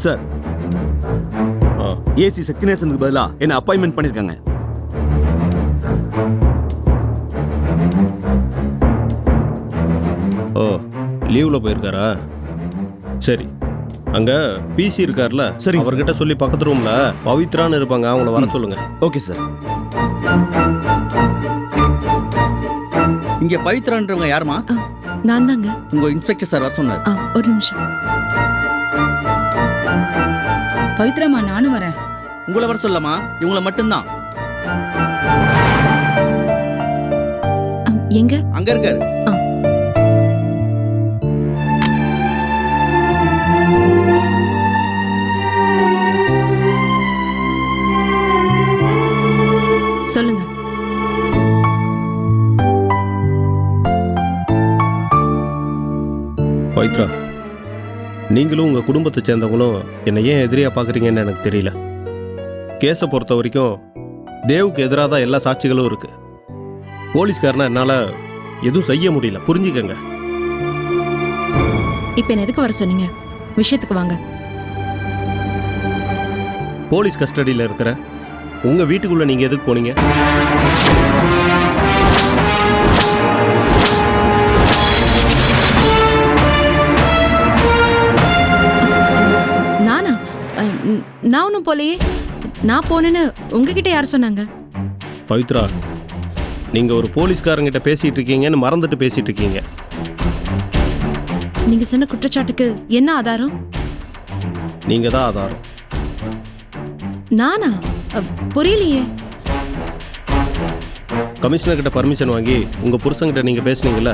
Sir, AC சக்திநேசனுக்கு பதிலா என்ன appointment பண்ணிருக்காங்க. ஓ, லீவ்ல போயிருக்காரா? சரி, அங்க பிசி இருக்கார்ல, சரிங்க அவர்கிட்ட சொல்லி பக்கத்து ரூம்ல பவித்ரான்னு இருப்பாங்க, அவங்கள வர சொல்லுங்க. Okay sir. இங்க பவித்ரான்றவங்க யாருமா? நான் தாங்க. உங்க இன்ஸ்பெக்டர் சார் வர சொன்னார். ஒரு நிமிஷம். பவித்ராமா, நானும் வரேன். உங்களை வர சொல்லமா? இவங்களை மட்டும்தான். எங்க? அங்க இருக்காரு. சொல்லுங்க. பவித்ரா, நீங்களும் உங்க குடும்பத்தை சேர்ந்தவங்களும் என்னை ஏன் எதிரியா பாக்குறீங்கன்னு எனக்கு தெரியல. கேஸை பொறுத்த வரைக்கும் தேவுக்கு எதிராக தான் எல்லா சாட்சிகளும் இருக்கு. போலீஸ்காரனா என்னால எதுவும் செய்ய முடியல, புரிஞ்சுக்கங்க. இப்ப என்ன எதுக்கு வர சொன்னீங்க? விஷயத்துக்கு வாங்க. போலீஸ் கஸ்டடியில் இருக்கிற உங்க வீட்டுக்குள்ள நீங்க எதுக்கு போனீங்க? நானா? நான் ஒன்றும் போலையே. நான் போனேன்னு உங்ககிட்ட யார் சொன்னாங்க? பவித்ரா, நீங்க ஒரு போலீஸ்காரங்கிட்ட பேசிட்டு இருக்கீங்கன்னு மறந்துட்டு பேசிட்டு இருக்கீங்க. நீங்க சொன்ன குற்றச்சாட்டுக்கு என்ன ஆதாரம்? நீங்க தான் ஆதாரம். நானா? புரியலையே. கமிஷனர் கிட்ட பர்மிஷன் வாங்கி உங்க புருஷன்கிட்ட நீங்க பேசுனீங்கல்ல,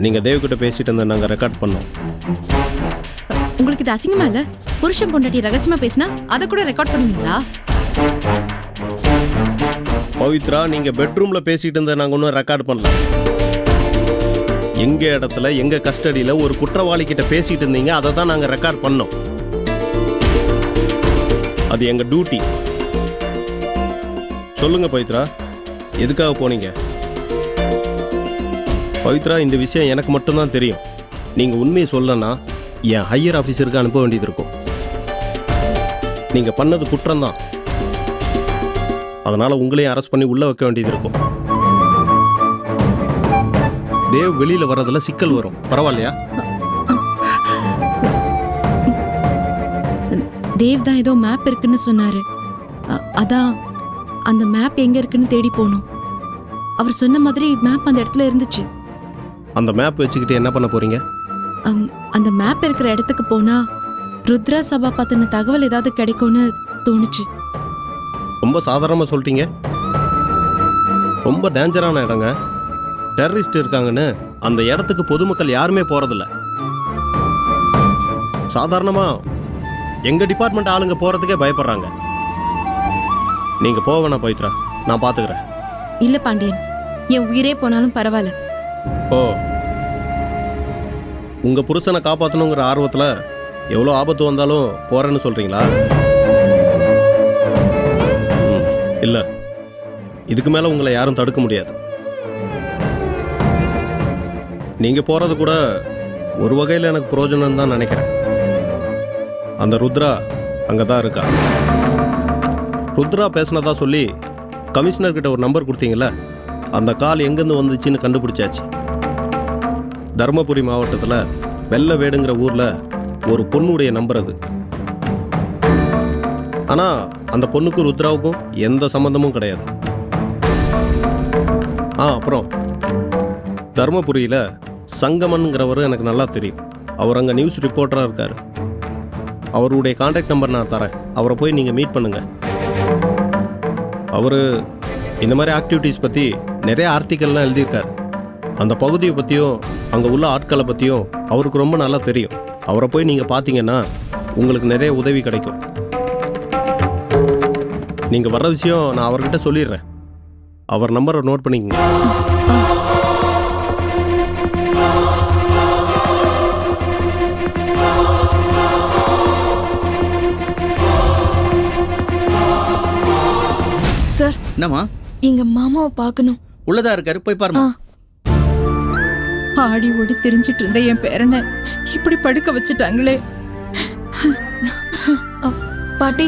நீங்க தேவ் கிட்ட பேசிட்டு இருந்த நாங்க ரெக்கார்ட் பண்ணோம். உங்களுக்கு இது அசிங்கமா இல்ல? புருஷன் பொண்டாட்டி ரகசியமா பேசினா அதை கூட ரெக்கார்ட் பண்ணுவீங்களா? பவித்ரா, நீங்க பெட்ரூம்ல பேசிட்டு இருந்த நாங்க ஒன்றும் ரெக்கார்ட் பண்ணல. எங்க இடத்துல எங்க கஸ்டடியில ஒரு குற்றவாளி கிட்ட பேசிட்டு இருந்தீங்க, அதை தான் நாங்க ரெக்கார்ட் பண்ணோம். அது எங்க டியூட்டி. சொல்லுங்க பவித்ரா, எதுக்காக போனீங்க? பவித்ரா, இந்த விஷயம் எனக்கு மட்டும்தான் தெரியும். நீங்க உண்மையை சொல்லனா என் ஹையர் ஆஃபீஸருக்கு அனுப்ப வேண்டியது இருக்கும். நீங்க பண்ணது குற்றம்தான், அதனால உங்களையும் அரெஸ்ட் பண்ணி உள்ள வைக்க வேண்டியது இருக்கும். தேவ் வெளியில வர்றதுல சிக்கல் வரும், பரவாயில்லையா? தேவ் தான் ஏதோ மேப் இருக்குன்னு சொன்னாரு. அதான் அந்த மேப் எங்க இருக்குன்னு தேடி போனோம். அவர் சொன்ன மாதிரி மேப் அந்த இடத்துல இருந்துச்சு. அந்த மேப் வச்சுக்கிட்டு என்ன பண்ண போறீங்க? அந்த மேப் இருக்கிற இடத்துக்கு போனா ருத்ரா சபா பத்தின தகவல் ஏதாவது கிடைக்கும்னு தோணுச்சு. ரொம்ப சாதாரணமா சொல்லிட்டீங்க. ரொம்ப டேஞ்சரான இடங்க, டெரரிஸ்ட் இருக்காங்கன்னு அந்த இடத்துக்கு பொதுமக்கள் யாருமே போறதில்ல. சாதாரணமா எங்க டிபார்ட்மெண்ட் ஆளுங்க போறதுக்கே பயப்படுறாங்க. நீங்க போக வேணாம் பவித்ரா, நான் பாத்துக்கிறேன். இல்ல பாண்டியன், என் உயிரே போனாலும் பரவாயில்ல. ஓ, உங்க புருஷனை காப்பாற்றணுங்கிற ஆர்வத்துல எவ்வளோ ஆபத்து வந்தாலும் போறேன்னு சொல்றீங்களா? இல்ல, இதுக்கு மேல உங்களை யாரும் தடுக்க முடியாது. நீங்க போறது கூட ஒரு வகையில் எனக்கு பிரயோஜனம் தான் நினைக்கிறேன். அந்த ருத்ரா அங்கதான் இருக்கா. ருத்ரா பேசினதா சொல்லி கமிஷனர் கிட்ட ஒரு நம்பர் கொடுத்தீங்கல்ல, அந்த கால் எங்கேருந்து வந்துச்சுன்னு கண்டுபிடிச்சாச்சு. தர்மபுரி மாவட்டத்தில் வெள்ளவேடுங்கிற ஊரில் ஒரு பொண்ணுடைய நம்பர் அது. ஆனால் அந்த பொண்ணுக்கும் ருத்ராவுக்கும் எந்த சம்மந்தமும் கிடையாது. அப்புறம் தர்மபுரியில் சங்கமன்கிறவர் எனக்கு நல்லா தெரியும். அவர் அங்கே நியூஸ் ரிப்போர்ட்டராக இருக்கார். அவருடைய கான்டாக்ட் நம்பர் நான் தரேன், அவரை போய் நீங்கள் மீட் பண்ணுங்கள். அவர் இந்த மாதிரி ஆக்டிவிட்டீஸ் பற்றி நிறைய ஆர்டிக்கல்லாம் எழுதியிருக்கார். அந்த பகுதியை பற்றியும் அங்கே உள்ள ஆட்களை பற்றியும் அவருக்கு ரொம்ப நல்லா தெரியும். அவரை போய் நீங்கள் பார்த்தீங்கன்னா உங்களுக்கு நிறைய உதவி கிடைக்கும். நீங்கள் வர்ற விஷயம் நான் அவர்கிட்ட சொல்லிடுறேன். அவர் நம்பரை நோட் பண்ணிக்கங்க. சார், என்னம்மா? எங்க மாமாவை பார்க்கணும். உள்ளதா இருக்காரு, போய் பாருமா. ஆடி ஓடி தெரிஞ்சிட்டு இருந்த என் பேரனை இப்படி படுக்க வச்சுட்டாங்களே. பாட்டி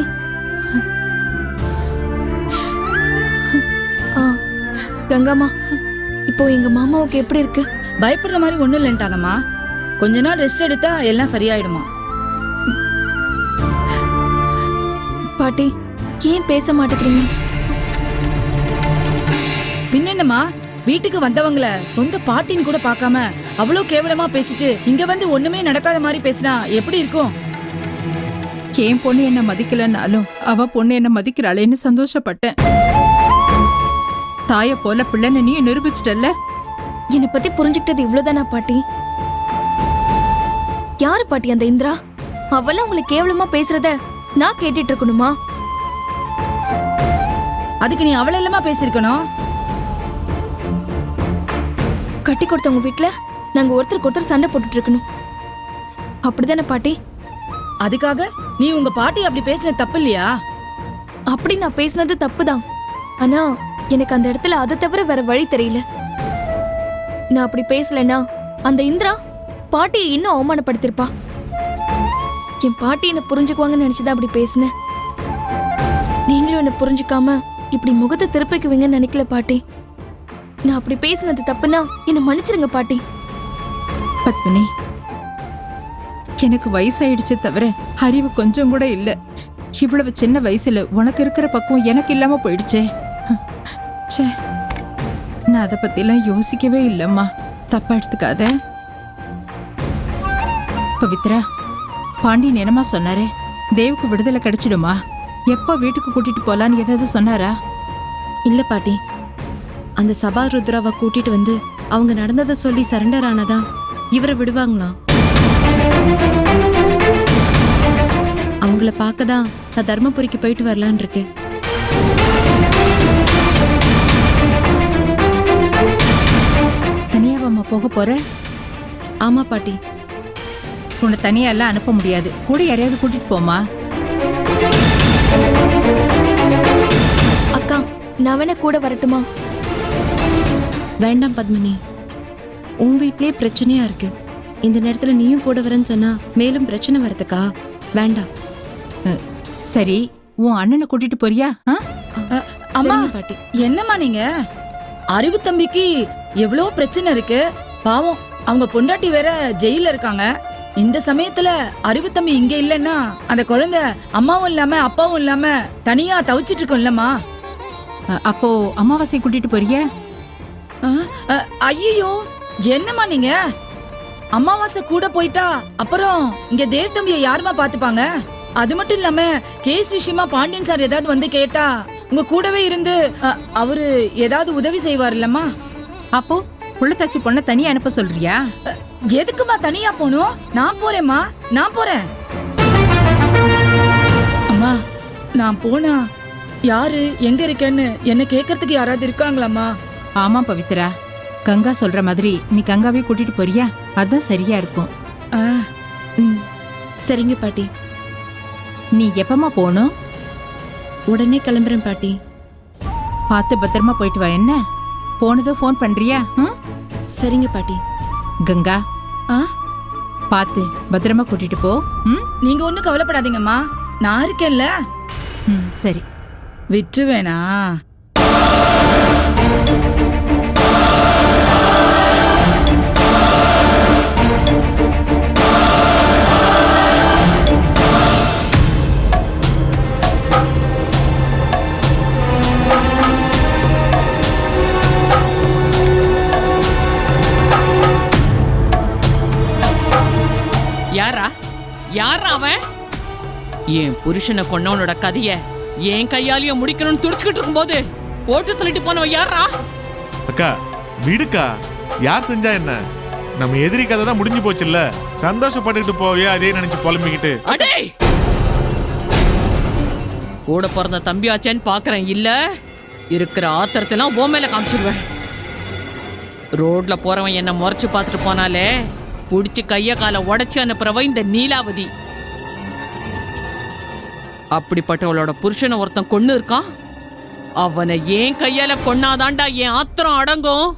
ஆ, கங்காமா இப்போ எங்க மாமாவுக்கு எப்படி இருக்கு? பயப்படுற மாதிரி ஒண்ணும் இல்லைன்ட்டாங்கம்மா. கொஞ்ச நாள் ரெஸ்ட் எடுத்தா எல்லாம் சரியாயிடுமா. பாட்டி ஏன் பேச மாட்டேங்கிறீங்க? பின்னென்னம்மா, வீட்டுக்கு வந்தவங்கள சொந்த பாட்டின்னு கூட பார்க்காம அவ்வளோ கேவலமா பேசிட்டு இங்க வந்து ஒண்ணுமே நடக்காத மாதிரி பேசினா எப்படி இருக்கும்? என் பொண்ணு என்ன மதிக்கலன்னாலும் அவ பொண்ணு என்ன மதிக்கிறாளேன்னு சந்தோஷப்பட்டேன். தாய போல பிள்ளைன்னு நீ நிரூபிச்சிட்டல்ல. என்னை பத்தி புரிஞ்சுக்கிட்டது இவ்வளவுதானா பாட்டி? யாரு பாட்டி அந்த இந்திரா? அவெல்லாம் உங்களை கேவலமா பேசுறத நான் கேட்டுட்டு இருக்கணுமா? அதுக்கு நீ அவள இல்லமா பேசிருக்கணும். கட்டி கொடுத்தவங்க வீட்டுல நாங்க ஒருத்தருக்கு ஒருத்தர் சண்டை போட்டுட்டு இருக்கணும், அப்படிதானே பாட்டி? அதுக்காக நீ உங்க பாட்டி அப்படி பேசின தப்பு இல்லையா? அப்படி நான் பேசினது தப்புதான். ஆனா எனக்கு அந்த இடத்துல அதை தவிர வேற வழி தெரியல. நான் அப்படி பேசலன்னா அந்த இந்திரா பாட்டியை இன்னும் அவமானப்படுத்திருப்பா. என் பாட்டி என்ன புரிஞ்சுக்குவாங்கன்னு நினைச்சுதான் அப்படி பேசினேன். நீங்களும் என்ன புரிஞ்சுக்காம இப்படி முகத்தை திருப்பிக்குவீங்கன்னு நினைக்கல பாட்டி. நான் அப்படி பேசினது தப்புன்னா என்ன மன்னிச்சிருங்க பாட்டி. பத்மினி, எனக்கு வயசாயிடுச்சு தவிர அறிவு கொஞ்சம் கூட இல்ல. இவ்வளவு சின்ன வயசுல உனக்கு இருக்கிற பக்குவம் எனக்கு இல்லாம போயிடுச்சே. ச்சே, நான் அதை பத்திலாம் யோசிக்கவே இல்லம்மா. தப்பா எடுத்துக்காத. பவித்ரா, பாண்டியன் என்னமா சொன்னாரே? தேவுக்கு விடுதலை கிடைச்சிடுமா? எப்ப வீட்டுக்கு கூட்டிட்டு போலான்னு ஏதாவது சொன்னாரா? இல்ல பாட்டி, அந்த சபா ருத்ராவை கூட்டிட்டு வந்து அவங்க நடந்ததை சொல்லி சரண்டர் ஆனதா இவரை விடுவாங்களாம். அவங்கள பார்க்கதான் நான் தர்மபுரிக்கு போயிட்டு வரலான் இருக்கேன். தனியாவாம்மா போக போற? ஆமா பாட்டி. உன்னை தனியா எல்லாம் அனுப்ப முடியாது. கூட யாரையாவது கூட்டிட்டு போமா. அக்கா, நான் வேணா கூட வரட்டுமா? வேண்டாம் பத்மினி, உன் வீட்லயே பிரச்சனையா இருக்கு. இந்த நேரத்துல நீயும் கூட வரேன்னு சொன்னா மேலும் பிரச்சனை வரதுக்கா? வேண்டாம். சரி, உன் அண்ணனை கூட்டிட்டு போறியா? அம்மா, சரிங்க பாட்டி. என்னம்மா நீங்க? அறிவு தம்பிக்கு எவ்வளோ பிரச்சனை இருக்கு. பாவம், அவங்க பொண்டாட்டி வேற ஜெயில இருக்காங்க. இந்த சமயத்துல அறிவு தம்பி இங்க இல்லைன்னா அந்த குழந்தை அம்மாவும் இல்லாம அப்பாவும் இல்லாம தனியா தவிச்சிட்டு இருக்கோம் இல்லம்மா. அப்போ அமாவாசை கூட்டிட்டு போறியா? ஐயோ, என்னம்மா நீங்க? அமாவாசை கூட போயிட்டா அப்புறம் இங்க தேவ் தம்பியை யாருமா பாத்துப்பாங்க? அது மட்டும் இல்லாம கேஸ் விஷயமா பாண்டியன் சார் ஏதாவது வந்து கேட்டா உங்க கூடவே இருந்து அவரு ஏதாவது உதவி செய்வார் இல்லம்மா. அப்போ புள்ளத்தாச்சி பொண்ண தனியா அனுப்ப சொல்றியா? எதுக்குமா தனியா போகணும்? நான் போறேம்மா, நான் போறேன். அம்மா, நான் போனா யாரு எங்க இருக்கேன்னு என்ன கேக்குறதுக்கு யாராவது இருக்காங்களாம்மா? ஆமா பவித்ரா, கங்கா சொல்ற மாதிரி நீ கங்காவே கூட்டிட்டு போறியா? அதான் சரியா இருக்கும். சரிங்க பாட்டி. நீ எப்பமா போகணும்? உடனே கிளம்புறேன் பாட்டி. பார்த்து பத்திரமா போயிட்டு வா. என்ன போனதும் ஃபோன் பண்றியா? சரிங்க பாட்டி. கங்கா, பார்த்து பத்திரமா கூட்டிட்டு போ. நீங்க ஒண்ணும் கவலைப்படாதீங்கம்மா, நான் இருக்கேன்ல. சரி. விட்டுவேனா? யாரா யாரா அவன்? என் புருஷனை கொன்னவனோட கதைய என் கையாலேயே முடிக்கணும்னு துடிச்சுக்கிட்டு இருக்கும்போது போட்டு தள்ளிட்டு போனவன் யாரா? அக்கா விடுக்கா, யார் செஞ்சா என்ன? நம்ம எதிரி கதை தான் முடிஞ்சு போச்சுல்ல. சந்தோஷப்பட்டுக்கிட்டு போவே அதே நினைச்சு புலம்பிக்கிட்டு. அடே, கூட பிறந்த தம்பியாச்சேன்னு பாக்குறேன். இல்ல, இருக்கிற ஆத்திரத்தெல்லாம் ஓ மேல காமிச்சிருவேன். ரோட்ல போறவன் என்ன முறைச்சு பார்த்துட்டு போனாலே புடிச்சு கைய காலை உடைச்சு அனுப்புறவ இந்த நீலாவதி. அப்படிப்பட்டவளோட புருஷனை ஒருத்தன் கொன்னு இருக்கான். அவனை ஏன் கையால கொன்னாதாண்டா என் ஆத்திரம் அடங்கும்.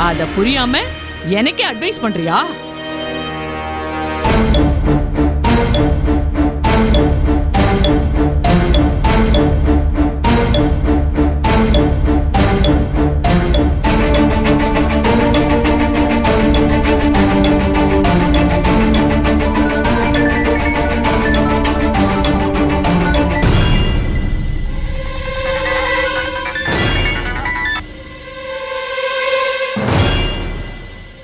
அத புரியாம எனக்கே அட்வைஸ் பண்றியா?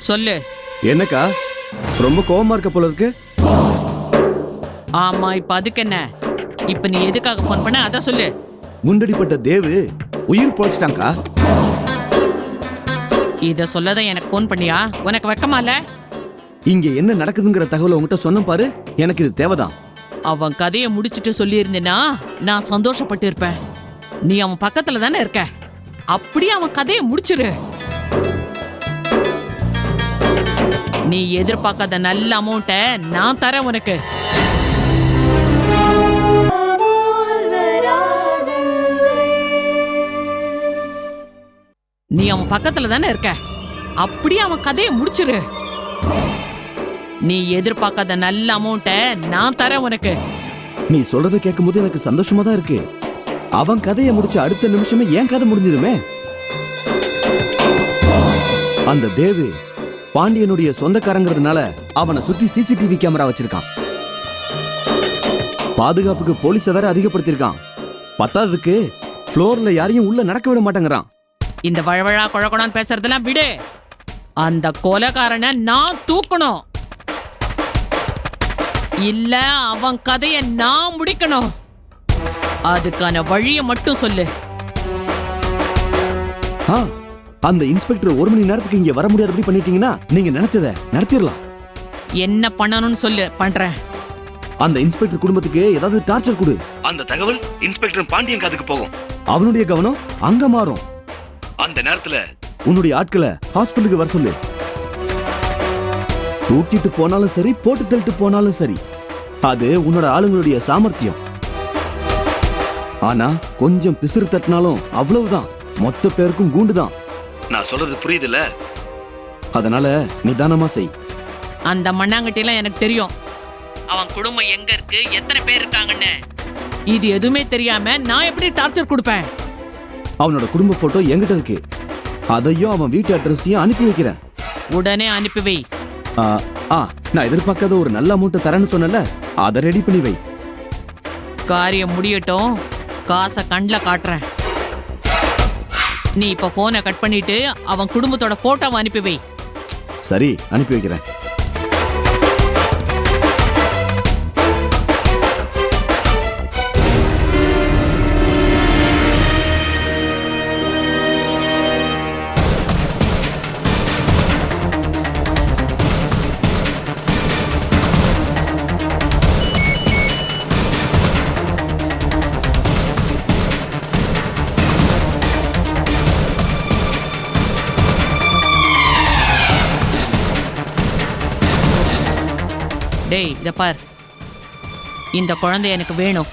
சொல்லு. என்னக்கா ரொம்ப கோவமா இருக்க போல இருக்கு? ஆமா, இப்ப அதுக்கு என்ன? இப்ப நீ எதுக்காக போன் பண்ண அத சொல்லு. குண்டடிப்பட்ட தேவு உயிர் பொழைச்சிட்டாங்கக்கா. இத சொல்லதான் எனக்கு போன் பண்ணியா? உனக்கு வெக்கமா இல்ல? இங்க என்ன நடக்குதுங்கிற தகவலை உங்ககிட்ட சொன்ன பாரு, எனக்கு இது தேவைதான். அவன் கதையை முடிச்சிட்டு சொல்லியிருந்தேன்னா நான் சந்தோஷப்பட்டு இருப்பேன். நீ அவன் பக்கத்துல தானே இருக்க, அப்படியே அவன் கதையை முடிச்சிரு. நீ எதிர்பார்க்காத நல்ல அமௌண்ட்டை நான் தரேன் உனக்கு. நீ அவன் பக்கத்துல தானே இருக்க, அப்படியே அவன் கதையை முடிச்சிரு. நீ எதிர்பார்க்காத நல்ல அமௌண்ட்டை நான் தரேன் உனக்கு. நீ சொல்றதை கேட்கும்போது எனக்கு சந்தோஷமா தான் இருக்கு. அவன் கதையை முடிச்ச அடுத்த நிமிஷமே என் கதை முடிஞ்சிருமே. அந்த தேவு பாண்டியனுடைய சொந்தக்காரங்கிறதுனால அவனை சுத்தி சிசிடிவி கேமரா வச்சிருக்கான். பாதுகாப்புக்கு போலீஸை வேற அதிகப்படுத்திருக்கான். பத்தாததுக்கு ஃப்ளோர்ல யாரையும் உள்ள நடக்க விட மாட்டேங்கிறான். இந்த வழவழா குழக்கணும் பேசுறதெல்லாம் விடு. அந்த கொலைகாரனை நான் தூக்கணும், இல்ல அவன் கதையை நான் முடிக்கணும். அதுக்கான வழியை மட்டும் சொல்லு. அந்த இன்ஸ்பெக்டர் 1 மணி நேரத்துக்கு இங்க வர முடியாதபடி பண்ணிட்டீங்கன்னா நீங்க நினைச்சத நடத்திடலாம். என்ன பண்ணணும்னு சொல்லு, பண்றேன். அந்த இன்ஸ்பெக்டர் குடும்பத்துக்கு ஏதாவது டார்ச்சர் கொடு. அந்த தகவல் இன்ஸ்பெக்டர் பாண்டியன் காதுக்கு போகும். அவனுடைய கவனம் அங்க மாறும். அந்த நேரத்துல உன்னுடைய ஆட்களை ஹாஸ்பிட்டலுக்கு வர சொல்லு. தூக்கிட்டு போனாலும் சரி, போட்டு தள்ளிட்டு போனாலும் சரி, அது உன்னோட ஆளுங்களுடைய சாமர்த்தியம். ஆனா கொஞ்சம் பிசிறு தட்டினாலும் அவ்வளவுதான், மொத்த பேருக்கும் கூண்டுதான். நான் சொல்றது புரியுதுல்ல? அதனால நிதானமா செய். அந்த மண்ணாங்கட்டிலாம் எனக்கு தெரியும். அவன் குடும்பம் எங்க இருக்கு, எத்தனை பேர் இருக்காங்கன்னு. இது எதுவுமே தெரியாம நான் எப்படி டார்ச்சர் கொடுப்பேன்? அவனோட குடும்ப போட்டோ என்கிட்ட இருக்கு. அதையும் அவன் வீட்டு அட்ரஸையும் அனுப்பி வைக்கிறேன். உடனே அனுப்பி வை. நான் எதிர்பார்க்காத ஒரு நல்ல அமௌண்ட் தரேன்னு சொன்னல, அதை ரெடி பண்ணி வை. காரியம் முடியட்டும், காசை கண்ணில் காட்டுறேன். நீ இப்ப போனை கட் பண்ணிட்டு அவன் குடும்பத்தோட போட்டோவை அனுப்பி வை. சரி, அனுப்பி வைக்கிறேன். டேய், இத பார், இந்த குழந்தை எனக்கு வேணும்.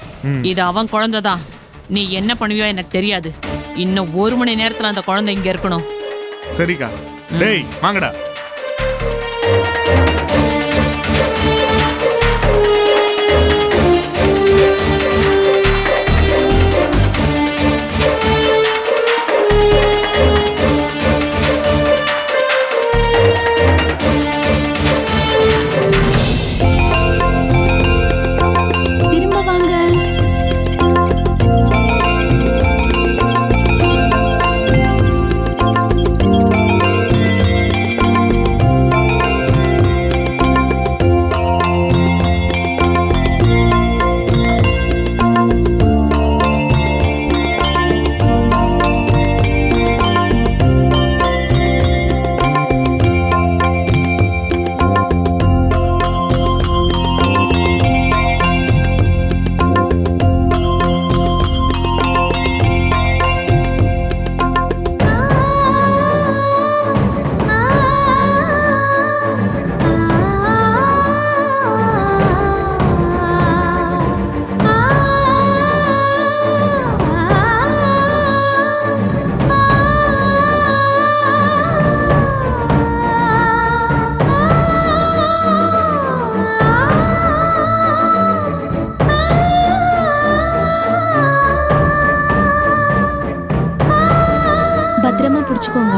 இது அவன் குழந்தைதான். நீ என்ன பண்ணுவியோ எனக்கு தெரியாது. இன்னும் 1 மணி நேரத்துல அந்த குழந்தை இங்க இருக்கணும். சரிக்கா. டேய் வாங்கடா. பத்திரமா பிடிச்சுக்கோங்க.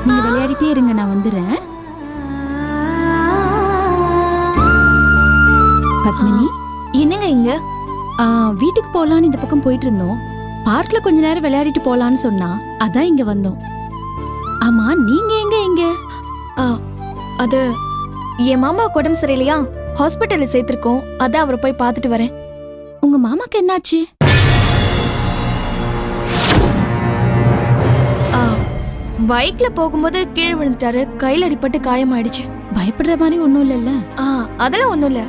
நீங்க விளையாடிட்டே இருங்க, நான் வந்துடுறேன். வீட்டுக்கு போலான்னு இந்த பக்கம் போயிட்டு இருந்தோம். பார்க்ல கொஞ்ச நேரம் விளையாடிட்டு போலான்னு சொன்னா, அதான் இங்க வந்தோம். ஆமா, நீங்க எங்க? அது என் மாமா உடம்பு சரியில்லையா, ஹாஸ்பிட்டல்ல சேர்த்திருக்கோம். அதான் அவரை போய் பார்த்துட்டு வரேன். உங்க மாமாக்கு என்னாச்சு? பைக்ல போகும்போது கீழே விழுந்துட்டாரு. கையில அடிபட்டு காயமாயிடுச்சு. பயப்படுற மாதிரி ஒண்ணும் இல்லல்ல? அதெல்லாம் ஒண்ணும் இல்ல,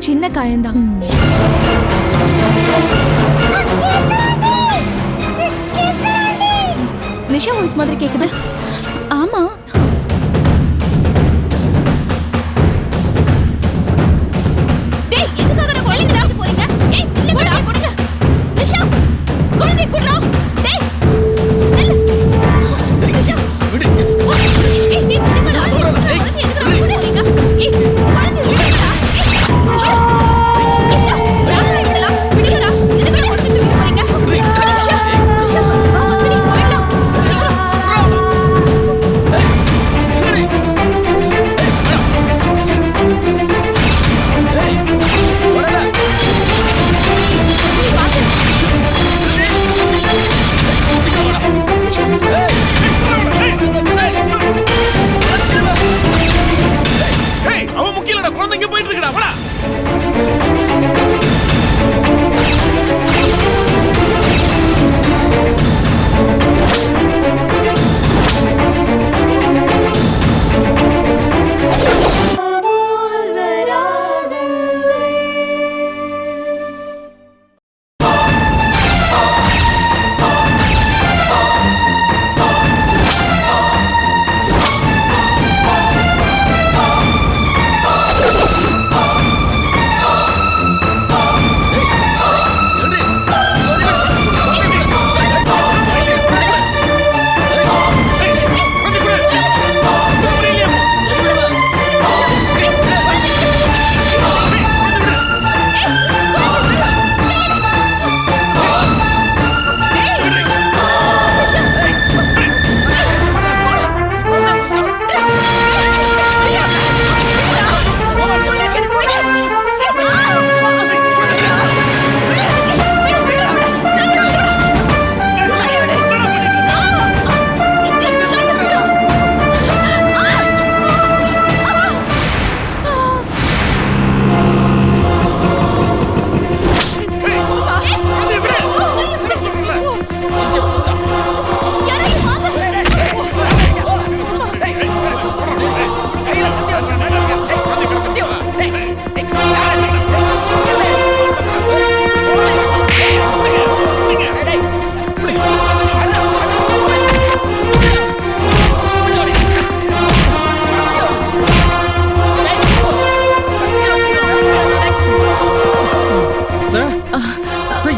சின்ன காயம்தான். நிஷா வாய்ஸ் மாதிரி கேக்குது. ஆமா. டேய், எதுக்காக நான் குழந்தைக்கு டாக்டர் போறீங்க? ஏய், போடா, போடுங்க. நிஷா, குழந்தை குடுறா. டேய், நில்லு. நிஷா, விடு. ஏய், நீ விடுங்கடா. குழந்தை எதுக்குடா விடுறீங்க? ஏய், குழந்தை விடுங்கடா. நிஷா, நிஷா, யாரை விடலாம்? விடுங்கடா. எதுக்குடா குழந்தை தூக்கிட்டு போறீங்க? நிஷா, நிஷா, வா, வந்து நீ போயிடலாம். சீக்கிரம். அவன் முக்கியலடா, குழந்தைங்க போயிட்டு இருக்கடா. வாடா.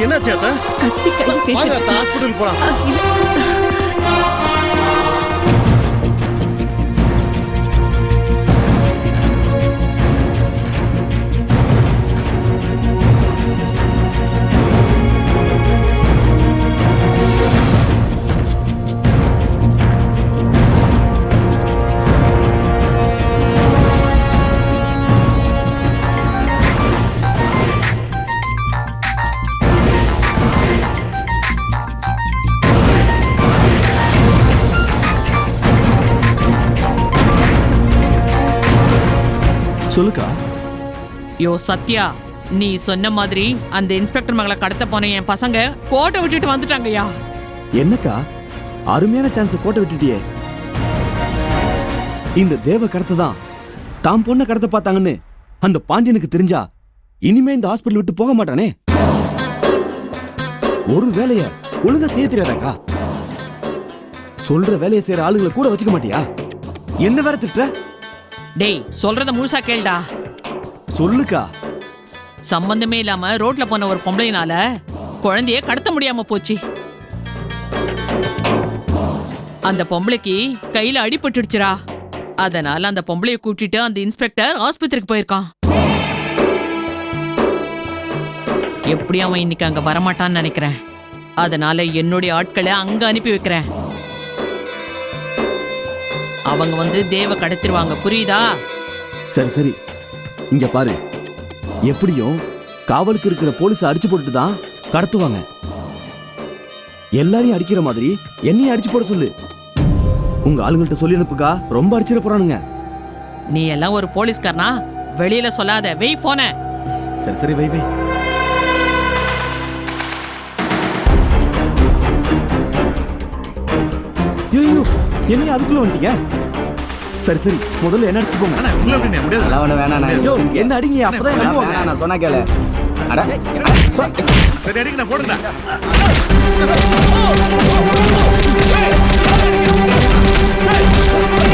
என்னாச்சு அத்தை? கத்தி கையை கிழிச்சிருச்சு. ஹாஸ்பிட்டல் போலாம். சொல்லுக்கா. யோ சத்யா, நீ சொன்ன மாதிரி அந்த இன்ஸ்பெக்டர் மகளை கடத்த போன என் பசங்க கோட்டை விட்டுட்டு வந்துட்டாங்கய்யா. என்னக்கா, அருமையான சான்ஸ் கோட்டை விட்டுட்டியே. இந்த தேவ கடத்த தான் தாம் பொண்ணை கடத்த பார்த்தாங்கன்னு அந்த பாண்டியனுக்கு தெரிஞ்சா இனிமே இந்த ஹாஸ்பிட்டல் விட்டு போக மாட்டானே. ஒரு வேலைய ஒழுங்கா செய்ய தெரியாதாக்கா? சொல்ற வேலையை செய்யற ஆளுங்களை கூட வச்சுக்க மாட்டியா? என்ன வேற திட்ட? டேய், சொல்றத முழுசா கேளுடா. சொல்லுக்கா. சம்பந்தமே இல்லாம ரோட்ல போன ஒரு பொம்பளையினால குழந்தைய கடத்த முடியாம போச்சு. அந்த பொம்பளைக்கு கையில அடிபட்டுடுச்சுடா. அதனால அந்த பொம்பளைய கூட்டிட்டு அந்த இன்ஸ்பெக்டர் ஆஸ்பத்திரிக்கு போயிருக்கான். எப்படி அவன் இன்னைக்கு அங்க வரமாட்டான்னு நினைக்கிறேன். அதனால என்னுடைய ஆட்களை அங்க அனுப்பி வைக்கிறேன். அவங்க வந்து தேவ கடத்திடுவாங்க, புரியுதா? சரி சரி, இங்க பாரு. எப்படியும் காவலுக்கு இருக்கிற போலீஸ் அடிச்சு போட்டுட்டு தான் கடத்துவாங்க. எல்லாரையும் அடிக்கிற மாதிரி என்னையும் அடிச்சு போட சொல்லு. உங்க ஆளுங்கள்ட்ட சொல்லி அனுப்புக்கா, ரொம்ப அடிச்சிட போறானுங்க. நீ எல்லாம் ஒரு போலீஸ்காரனா? வெளியில சொல்லாத, வெய் போன. சரி சரி வை வை. ஐயோ, என்னையும் அதுக்குள்ள வந்துட்டீங்க. சரி சரி, முதல்ல என்ன அடிச்சுட்டு போங்க. அண்ணா உள்ள அப்படியே முடியாது. அதெல்லாம் ஒண்ணு வேணாண்ணா. ஐயோ, என்ன அடிங்க, அப்பதான் என்ன நம்புவாங்க. வேணாம், நான் சொன்னா கேளு. அட சரி அடிக்க நான் போடுங்க. ஏய்